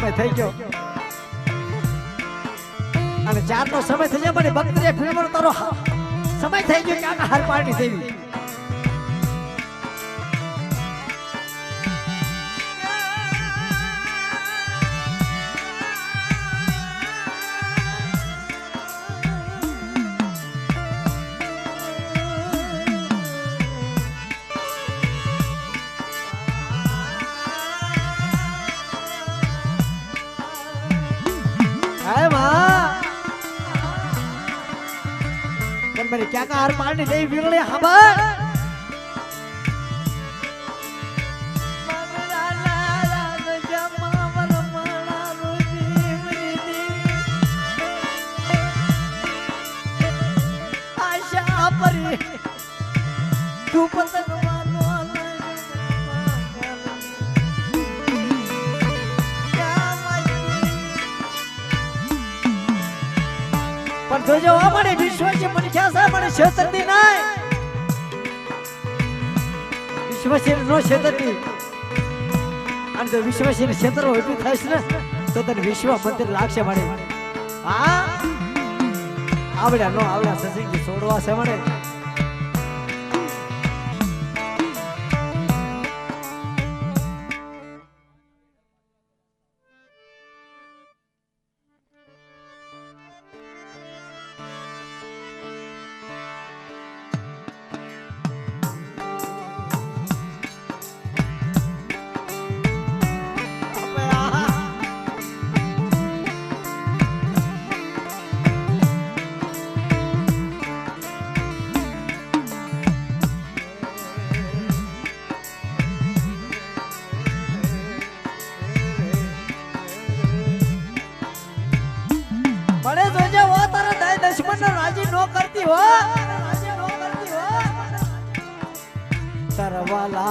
સમય થઈ ગયો અને 4 નો સમય થઈ જાય મને ભક્તિએ ફિલ્મનો તારો સમય થઈ ગયો કે આ હાર પાડી દેવી मेरे क्या का हार पानी नहीं बिगड़े खबर आशा परी तू पतन जो हमारे विश्व से मन क्या सा हमारे क्षेत्र दी नहीं विश्व से नो क्षेत्र दी अंदर विश्व से क्षेत्र हो भी था इसने तो तन विश्व मंदिर लाख से हमारे हाँ आवड़ा नो आवड़ा ससिंग की सोडवा से हमारे तरवाला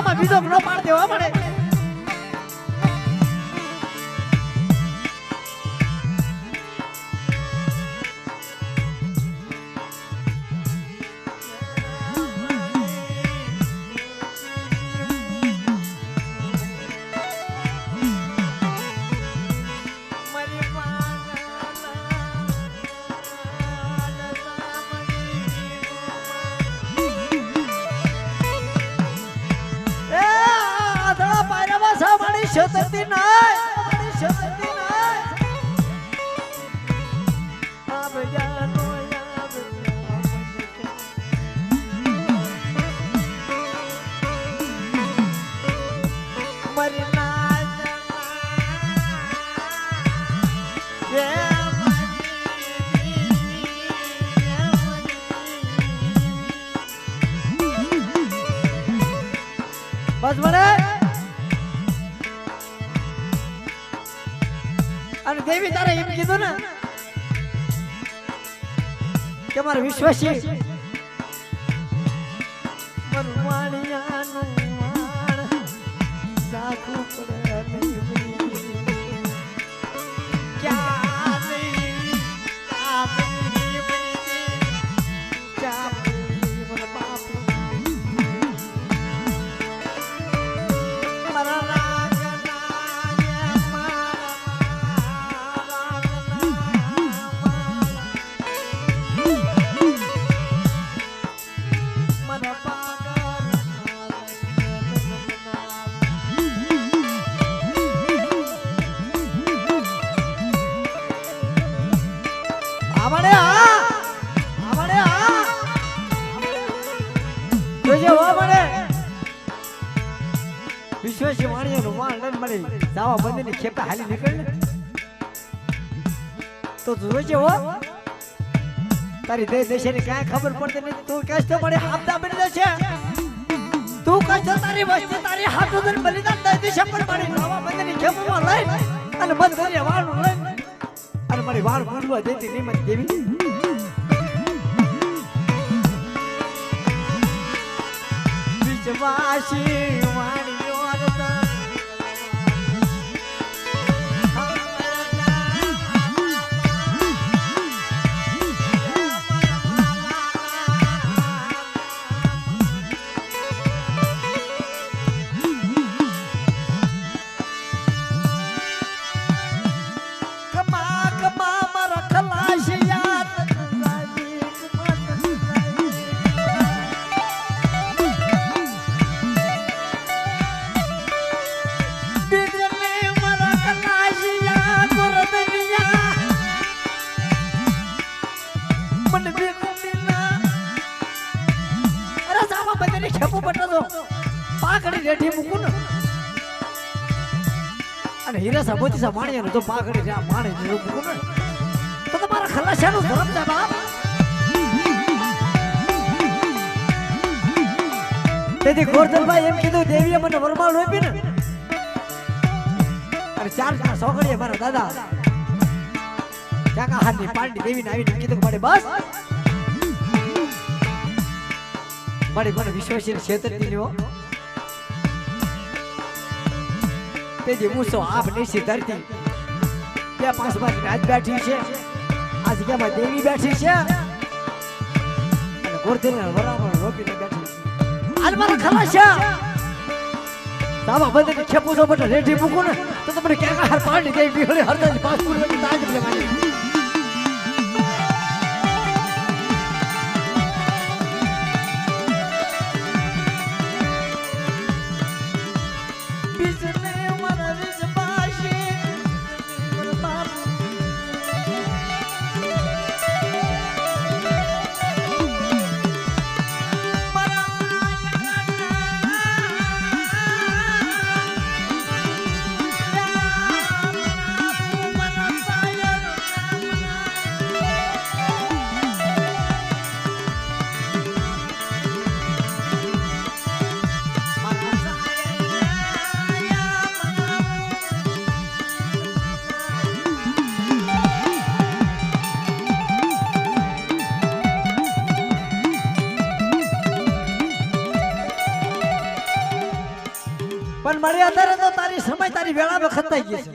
में बीजो न पाड़ दे हो मने शतती नाही शतती नाही अब जानो याद मरना ये बस बने અને દેવી તારે એમ કીધું ને કે મારા વિશ્વાસી મરવાણિયાનું વાણ સાખું પડે વિશ્વાસી વાણિયાનું વાણ લઈને મળી જાવા બંદીની ખેપે હાલી નીકળ તો જોજે હો તારી દેશ દેશની કાંઈ ખબર પડતી નથી તું કહેશ તો મને આપદા બની જશે તું કહેશ તો તારી વસ્તી તારી હાથું બલિદાન દઈ દેશે પણ મારી જાવા બંદીની ખેપમાં લઈ અને બંધ કરી વાણું લઈ અને મારી વાણ ભૂલવા દેતી નહીં મને દેવી વિશ્વાસી વાણિયો પટ તો પાઘડી રેઠી મૂકું ને અને હીરા મોતી સા માણ્યા તો પાઘડી જા માણે મૂકું ને તો તમારા ખલાસિયાનું ધર્મ છે બાપ. તેથી ગોરધનભાઈ એમ કીધું દેવીએ મને વરમાળ રોપી ને અને 4 જણા સોગડીએ મારા દાદા ચાકા હાથની પાંડી દેવીને આવીને કીધું કે બસ મને વિશ્વાસી ક્ષેત્રથી લ્યો તેજી મૂસો આપ નીસી ધરતી ત્યાં 5 બાજુ રાજ બેઠી છે આ જગ્યામાં દેવી બેઠી છે અને ગોરધનને વરામણ રોપીને બેઠી છે. હાલ મારા ખલાસિયા સામા બંધ ખેપુ છો બટ રેઠી મૂકો ને તો તમને ક્યાં હાર પાડી દેવી બીહળી હરદાજી પાસપોર્ટ વચ્ચે તાજ બલે મારી પણ મારી અત્યારે તો તારી સમય તારી વેળા વખત થઈ ગઈ છે.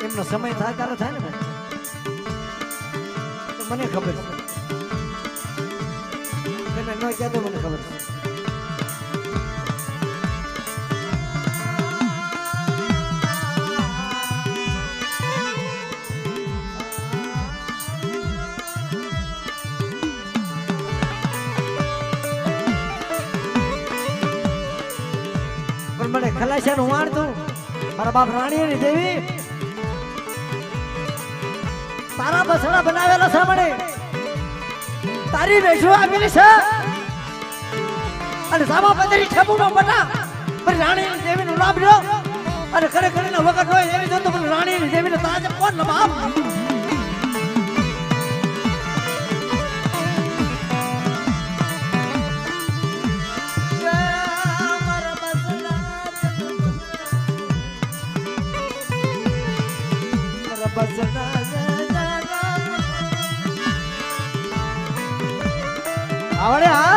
એમનો સમય થાય ત્યારે થાય ને તો મને ખબર છે તમે ન કહેતો મને ખબર છે. મને ખલાસિયાનું વાણતું મારા બાપ રાણીની દેવી તારા બસડા બનાવેલા સામે તારી વેશો આપેલી છે અને સામા પંદરી ઠેબુમાં બટા પણ રાણીની દેવીનો લાભ લ્યો અને ખરે ખરેના વખત હોય એવી જો તો પણ રાણીની દેવીનો તાજ કોણ ન બાપ. આવડે હા